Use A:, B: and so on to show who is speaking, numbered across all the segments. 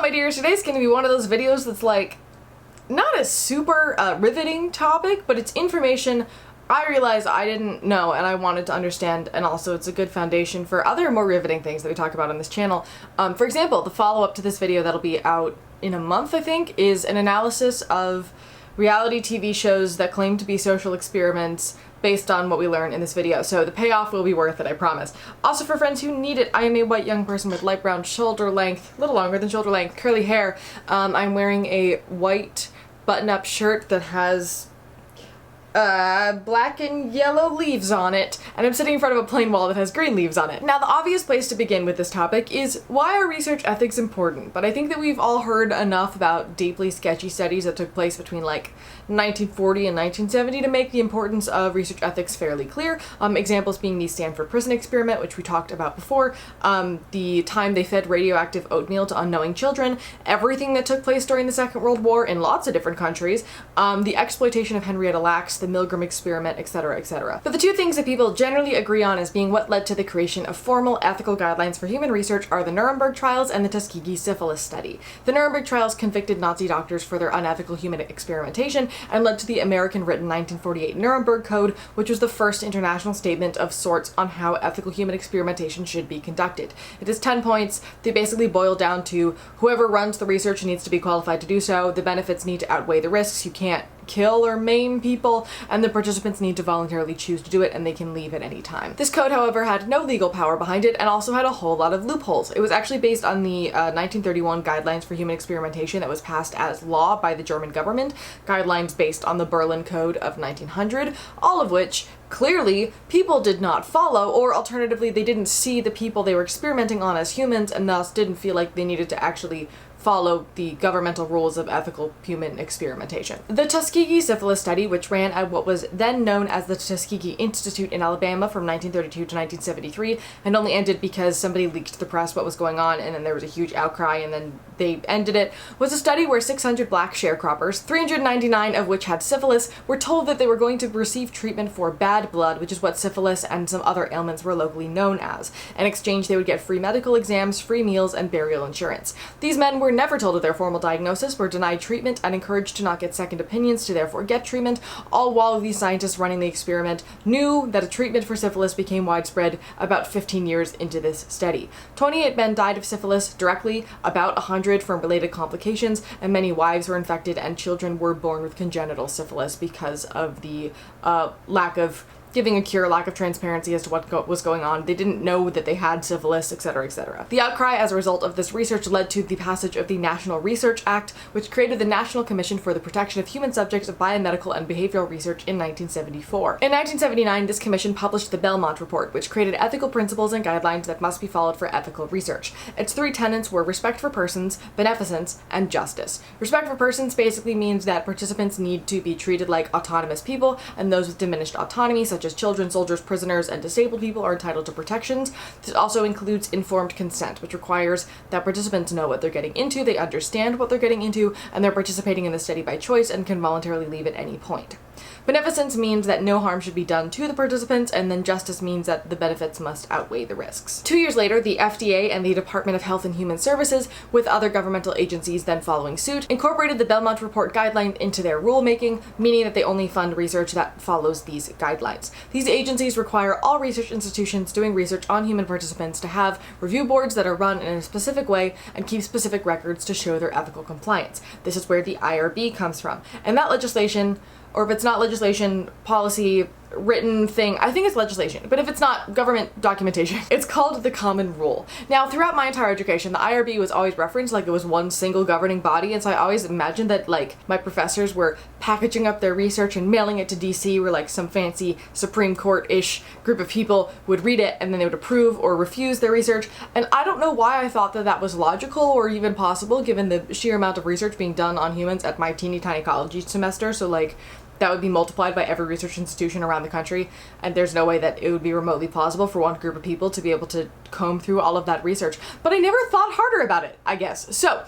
A: my dears, today's gonna be one of those videos that's like, not a super riveting topic, but it's information I realized I didn't know and I wanted to understand, and also it's a good foundation for other more riveting things that we talk about on this channel. For example, the follow-up to this video that'll be out in a month, I think, is an analysis of reality TV shows that claim to be social experiments based on what we learn in this video. So the payoff will be worth it, I promise. Also, for friends who need it, I am a white young person with light brown shoulder length, a little longer than shoulder length, curly hair. I'm wearing a white button-up shirt that has black and yellow leaves on it, and I'm sitting in front of a plain wall that has green leaves on it. Now, the obvious place to begin with this topic is, why are research ethics important? But I think that we've all heard enough about deeply sketchy studies that took place between like 1940 and 1970 to make the importance of research ethics fairly clear. Examples being the Stanford prison experiment, which we talked about before, the time they fed radioactive oatmeal to unknowing children, everything that took place during the Second World War in lots of different countries, the exploitation of Henrietta Lacks, the Milgram experiment, etc., etc. But the two things that people generally agree on as being what led to the creation of formal ethical guidelines for human research are the Nuremberg trials and the Tuskegee syphilis study. The Nuremberg trials convicted Nazi doctors for their unethical human experimentation and led to the American-written 1948 Nuremberg Code, which was the first international statement of sorts on how ethical human experimentation should be conducted. It is 10 points. They basically boil down to whoever runs the research needs to be qualified to do so, the benefits need to outweigh the risks, you can't kill or maim people, and the participants need to voluntarily choose to do it, and they can leave at any time. This code, however, had no legal power behind it and also had a whole lot of loopholes. It was actually based on the 1931 Guidelines for Human Experimentation that was passed as law by the German government, guidelines based on the Berlin Code of 1900, all of which clearly people did not follow, or alternatively they didn't see the people they were experimenting on as humans and thus didn't feel like they needed to actually follow the governmental rules of ethical human experimentation. The Tuskegee syphilis study, which ran at what was then known as the Tuskegee Institute in Alabama from 1932 to 1973, and only ended because somebody leaked to the press what was going on, and then there was a huge outcry, and then they ended it, was a study where 600 black sharecroppers, 399 of which had syphilis, were told that they were going to receive treatment for bad blood, which is what syphilis and some other ailments were locally known as. In exchange, they would get free medical exams, free meals, and burial insurance. These men were never told of their formal diagnosis, were denied treatment, and encouraged to not get second opinions to therefore get treatment, all while these scientists running the experiment knew that a treatment for syphilis became widespread about 15 years into this study. 28 men died of syphilis directly, about 100 from related complications, and many wives were infected and children were born with congenital syphilis because of the lack of giving a cure, lack of transparency as to what was going on. They didn't know that they had syphilis, etc., etc. The outcry as a result of this research led to the passage of the National Research Act, which created the National Commission for the Protection of Human Subjects of Biomedical and Behavioral Research in 1974. In 1979, this commission published the Belmont Report, which created ethical principles and guidelines that must be followed for ethical research. Its three tenets were respect for persons, beneficence, and justice. Respect for persons basically means that participants need to be treated like autonomous people, and those with diminished autonomy, such as children, soldiers, prisoners, and disabled people, are entitled to protections. This also includes informed consent, which requires that participants know what they're getting into, they understand what they're getting into, and they're participating in the study by choice and can voluntarily leave at any point. Beneficence means that no harm should be done to the participants, and then justice means that the benefits must outweigh the risks. 2 years later, the FDA and the Department of Health and Human Services, with other governmental agencies then following suit, incorporated the Belmont Report guideline into their rulemaking, meaning that they only fund research that follows these guidelines. These agencies require all research institutions doing research on human participants to have review boards that are run in a specific way and keep specific records to show their ethical compliance. This is where the IRB comes from. And that legislation, or if it's not legislation, policy, written thing, I think it's legislation, but if it's not government documentation, it's called the Common Rule. Now, throughout my entire education, the IRB was always referenced like it was one single governing body, and so I always imagined that like my professors were packaging up their research and mailing it to DC, where like some fancy Supreme Court-ish group of people would read it and then they would approve or refuse their research, and I don't know why I thought that that was logical or even possible given the sheer amount of research being done on humans at my teeny tiny college each semester, so like that would be multiplied by every research institution around the country, and there's no way that it would be remotely plausible for one group of people to be able to comb through all of that research. But I never thought harder about it, I guess. So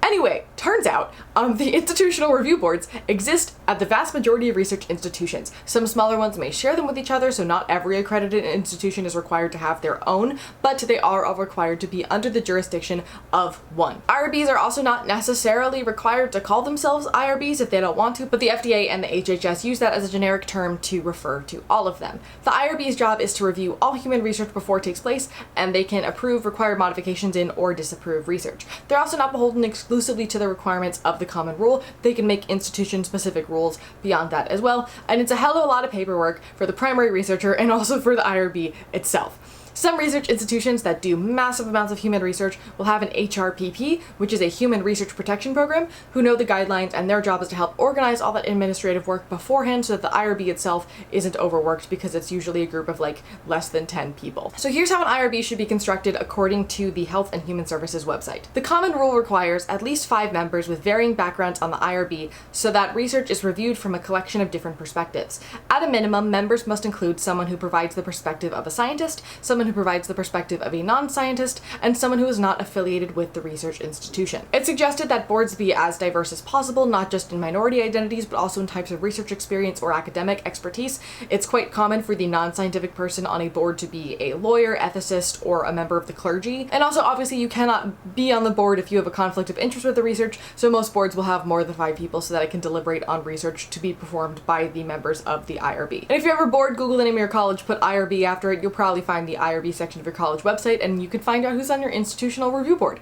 A: Anyway, turns out the institutional review boards exist at the vast majority of research institutions. Some smaller ones may share them with each other, so not every accredited institution is required to have their own, but they are all required to be under the jurisdiction of one. IRBs are also not necessarily required to call themselves IRBs if they don't want to, but the FDA and the HHS use that as a generic term to refer to all of them. The IRB's job is to review all human research before it takes place, and they can approve required modifications in or disapprove research. They're also not beholden exclusively to the requirements of the common rule. They can make institution-specific rules beyond that as well, and it's a hell of a lot of paperwork for the primary researcher and also for the IRB itself. Some research institutions that do massive amounts of human research will have an HRPP, which is a Human Research Protection Program, who know the guidelines, and their job is to help organize all that administrative work beforehand so that the IRB itself isn't overworked, because it's usually a group of like less than 10 people. So here's how an IRB should be constructed according to the Health and Human Services website. The common rule requires at least 5 members with varying backgrounds on the IRB so that research is reviewed from a collection of different perspectives. At a minimum, members must include someone who provides the perspective of a scientist, someone who provides the perspective of a non-scientist, and someone who is not affiliated with the research institution. It's suggested that boards be as diverse as possible, not just in minority identities, but also in types of research experience or academic expertise. It's quite common for the non-scientific person on a board to be a lawyer, ethicist, or a member of the clergy. And also, obviously, you cannot be on the board if you have a conflict of interest with the research, so most boards will have more than 5 people so that it can deliberate on research to be performed by the members of the IRB. And if you're ever bored, Google the name of your college, put IRB after it, you'll probably find the IRB section of your college website, and you can find out who's on your institutional review board,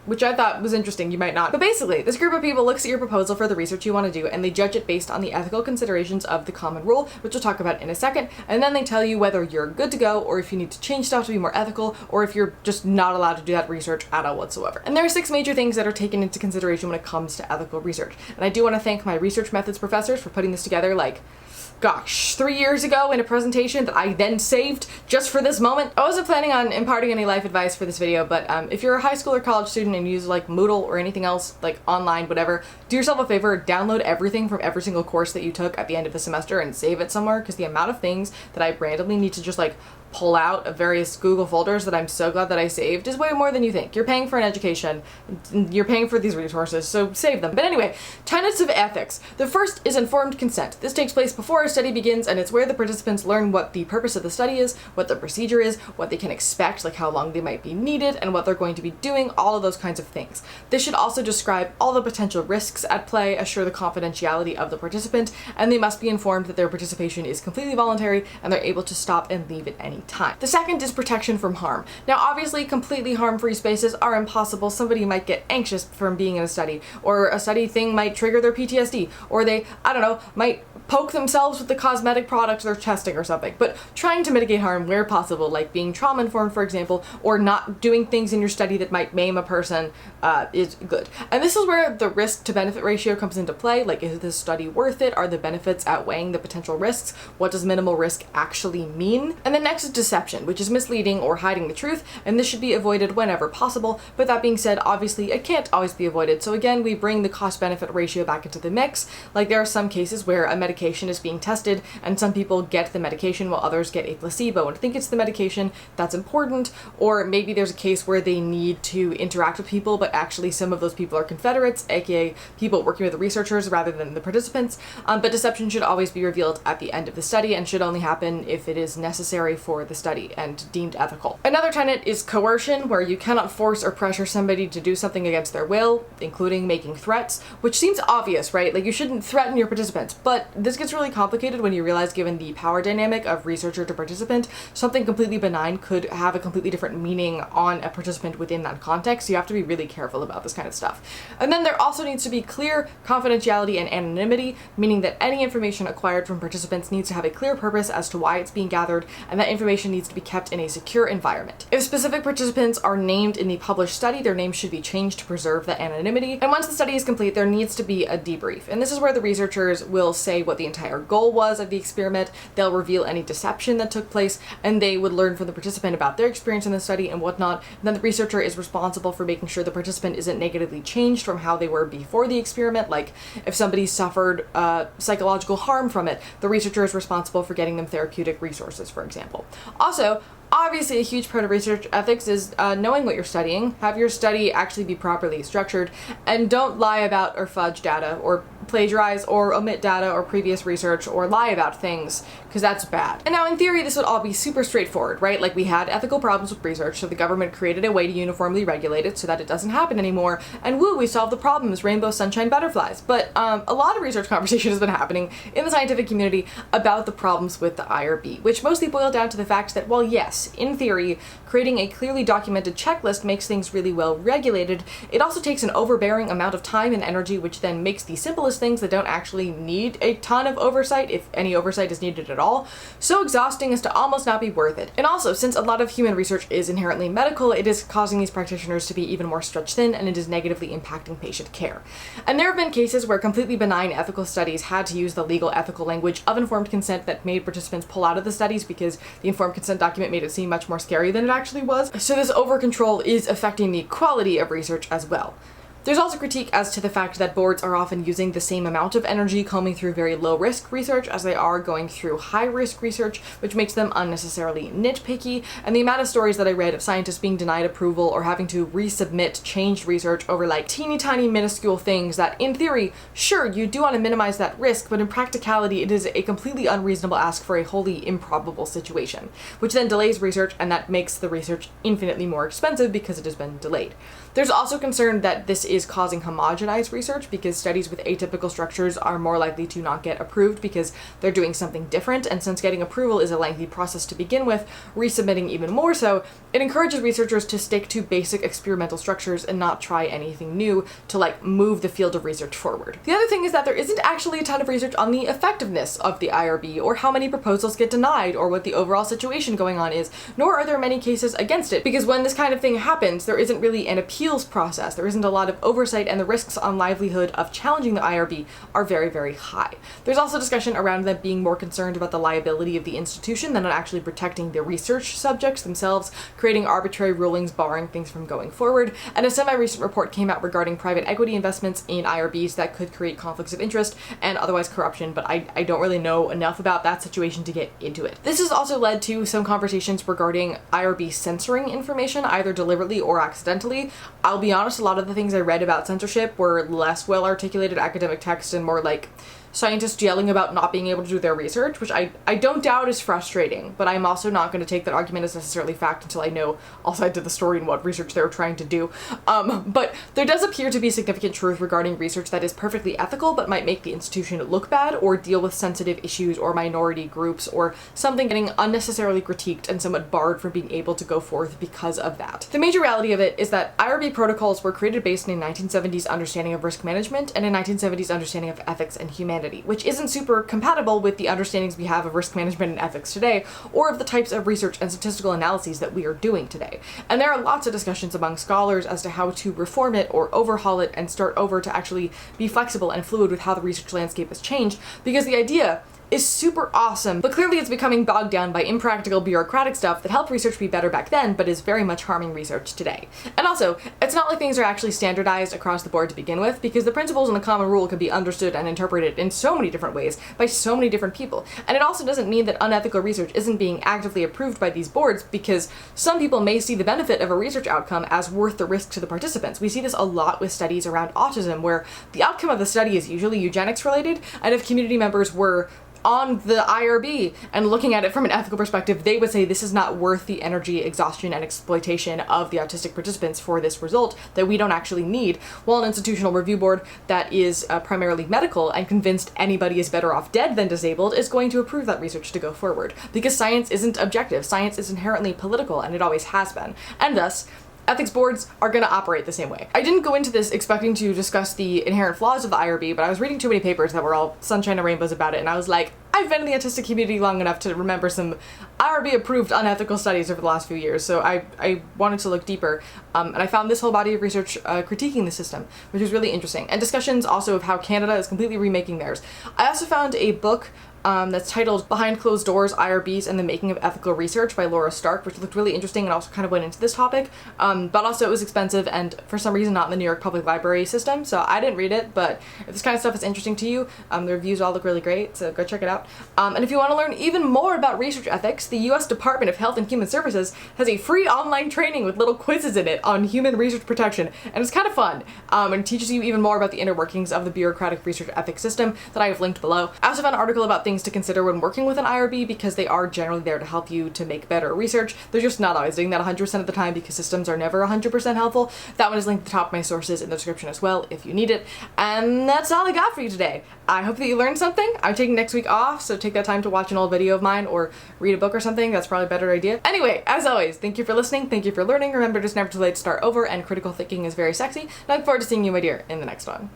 A: which I thought was interesting. You might not. But basically, this group of people looks at your proposal for the research you want to do, and they judge it based on the ethical considerations of the common rule, which we'll talk about in a second, and then they tell you whether you're good to go, or if you need to change stuff to be more ethical, or if you're just not allowed to do that research at all whatsoever. And there are 6 major things that are taken into consideration when it comes to ethical research. And I do want to thank my research methods professors for putting this together, like, gosh, 3 years ago in a presentation that I then saved just for this moment. I wasn't planning on imparting any life advice for this video, but if you're a high school or college student and you use like Moodle or anything else, like online, whatever, do yourself a favor, download everything from every single course that you took at the end of the semester and save it somewhere, because the amount of things that I randomly need to just like pull out of various Google folders that I'm so glad that I saved is way more than you think. You're paying for an education, you're paying for these resources, so save them. But anyway, tenets of ethics. The first is informed consent. This takes place before a study begins, and it's where the participants learn what the purpose of the study is, what the procedure is, what they can expect, like how long they might be needed, and what they're going to be doing, all of those kinds of things. This should also describe all the potential risks at play, assure the confidentiality of the participant, and they must be informed that their participation is completely voluntary and they're able to stop and leave at any time. The second is protection from harm. Now, obviously, completely harm-free spaces are impossible. Somebody might get anxious from being in a study, or a study thing might trigger their PTSD, or they, I don't know, might poke themselves with the cosmetic products they're testing or something. But trying to mitigate harm where possible, like being trauma-informed, for example, or not doing things in your study that might maim a person, is good. And this is where the risk-to-benefit ratio comes into play. Like, is this study worth it? Are the benefits outweighing the potential risks? What does minimal risk actually mean? And then next is deception, which is misleading or hiding the truth, and this should be avoided whenever possible. But that being said, obviously, it can't always be avoided. So again, we bring the cost-benefit ratio back into the mix. Like, there are some cases where a medication is being tested, and some people get the medication while others get a placebo and think it's the medication. That's important. Or maybe there's a case where they need to interact with people, but actually some of those people are Confederates, aka people working with the researchers rather than the participants. But deception should always be revealed at the end of the study and should only happen if it is necessary for the study and deemed ethical. Another tenet is coercion, where you cannot force or pressure somebody to do something against their will, including making threats, which seems obvious, right? Like, you shouldn't threaten your participants, but this gets really complicated when you realize, given the power dynamic of researcher to participant, something completely benign could have a completely different meaning on a participant within that context. So you have to be really careful about this kind of stuff. And then there also needs to be clear confidentiality and anonymity, meaning that any information acquired from participants needs to have a clear purpose as to why it's being gathered, and that information needs to be kept in a secure environment. If specific participants are named in the published study, their names should be changed to preserve that anonymity. And once the study is complete, there needs to be a debrief. And this is where the researchers will say what the entire goal was of the experiment. They'll reveal any deception that took place, and they would learn from the participant about their experience in the study and whatnot. And then the researcher is responsible for making sure the participant isn't negatively changed from how they were before the experiment. Like, if somebody suffered psychological harm from it, the researcher is responsible for getting them therapeutic resources, for example. Also, Obviously, a huge part of research ethics is knowing what you're studying, have your study actually be properly structured, and don't lie about or fudge data, or plagiarize or omit data or previous research, or lie about things, because that's bad. And now in theory, this would all be super straightforward, right? Like, we had ethical problems with research, so the government created a way to uniformly regulate it so that it doesn't happen anymore, and woo, we solved the problems, rainbow sunshine butterflies. But a lot of research conversation has been happening in the scientific community about the problems with the IRB, which mostly boil down to the fact that, well, yes, in theory, creating a clearly documented checklist makes things really well regulated. It also takes an overbearing amount of time and energy, which then makes the simplest things that don't actually need a ton of oversight, if any oversight is needed at all, so exhausting as to almost not be worth it. And also, since a lot of human research is inherently medical, it is causing these practitioners to be even more stretched thin, and it is negatively impacting patient care. And there have been cases where completely benign ethical studies had to use the legal ethical language of informed consent that made participants pull out of the studies because the informed consent document made it seem much more scary than it actually was. So this over-control is affecting the quality of research as well. There's also critique as to the fact that boards are often using the same amount of energy combing through very low-risk research as they are going through high-risk research, which makes them unnecessarily nitpicky, and the amount of stories that I read of scientists being denied approval or having to resubmit changed research over like teeny tiny minuscule things that, in theory, sure, you do want to minimize that risk, but in practicality it is a completely unreasonable ask for a wholly improbable situation, which then delays research, and that makes the research infinitely more expensive because it has been delayed. There's also concern that this is causing homogenized research because studies with atypical structures are more likely to not get approved because they're doing something different, and since getting approval is a lengthy process to begin with, resubmitting even more so, it encourages researchers to stick to basic experimental structures and not try anything new to like move the field of research forward. The other thing is that there isn't actually a ton of research on the effectiveness of the IRB, or how many proposals get denied, or what the overall situation going on is, nor are there many cases against it, because when this kind of thing happens, there isn't really an appeals process, there isn't a lot of oversight, and the risks on livelihood of challenging the IRB are very, very high. There's also discussion around them being more concerned about the liability of the institution than on actually protecting the research subjects themselves, creating arbitrary rulings barring things from going forward, and a semi-recent report came out regarding private equity investments in IRBs that could create conflicts of interest and otherwise corruption, but I don't really know enough about that situation to get into it. This has also led to some conversations regarding IRB censoring information, either deliberately or accidentally. I'll be honest, a lot of the things I read about censorship were less well-articulated academic text and more like scientists yelling about not being able to do their research, which I don't doubt is frustrating, but I'm also not going to take that argument as necessarily fact until I know all sides of the story and what research they were trying to do. But there does appear to be significant truth regarding research that is perfectly ethical but might make the institution look bad, or deal with sensitive issues or minority groups, or something getting unnecessarily critiqued and somewhat barred from being able to go forth because of that. The major reality of it is that IRB protocols were created based on a 1970s understanding of risk management and a 1970s understanding of ethics and humanity, which isn't super compatible with the understandings we have of risk management and ethics today, or of the types of research and statistical analyses that we are doing today. And there are lots of discussions among scholars as to how to reform it or overhaul it and start over to actually be flexible and fluid with how the research landscape has changed, because the idea is super awesome, but clearly it's becoming bogged down by impractical bureaucratic stuff that helped research be better back then, but is very much harming research today. And also, it's not like things are actually standardized across the board to begin with, because the principles and the common rule can be understood and interpreted in so many different ways by so many different people. And it also doesn't mean that unethical research isn't being actively approved by these boards, because some people may see the benefit of a research outcome as worth the risk to the participants. We see this a lot with studies around autism, where the outcome of the study is usually eugenics related, and if community members were on the IRB and looking at it from an ethical perspective, they would say this is not worth the energy, exhaustion, and exploitation of the autistic participants for this result that we don't actually need, while an institutional review board that is primarily medical and convinced anybody is better off dead than disabled is going to approve that research to go forward. Because science isn't objective, science is inherently political, and it always has been. And thus, ethics boards are going to operate the same way. I didn't go into this expecting to discuss the inherent flaws of the IRB, but I was reading too many papers that were all sunshine and rainbows about it, and I was like, I've been in the autistic community long enough to remember some IRB-approved unethical studies over the last few years, so I wanted to look deeper, and I found this whole body of research critiquing the system, which was really interesting, and discussions also of how Canada is completely remaking theirs. I also found a book that's titled Behind Closed Doors, IRBs and the Making of Ethical Research by Laura Stark, which looked really interesting and also kind of went into this topic. But also it was expensive and for some reason not in the New York Public Library system, so I didn't read it, but if this kind of stuff is interesting to you, the reviews all look really great, so go check it out. And if you want to learn even more about research ethics, the US Department of Health and Human Services has a free online training with little quizzes in it on human research protection, and it's kind of fun, and teaches you even more about the inner workings of the bureaucratic research ethics system that I have linked below. I also found an article about things to consider when working with an IRB because they are generally there to help you to make better research. They're just not always doing that 100% of the time because systems are never 100% helpful. That one is linked at the top of my sources in the description as well if you need it. And that's all I got for you today. I hope that you learned something. I'm taking next week off, so take that time to watch an old video of mine or read a book or something. That's probably a better idea. Anyway, as always, thank you for listening. Thank you for learning. Remember, it's never too late to start over, and critical thinking is very sexy. And I look forward to seeing you, my dear, in the next one.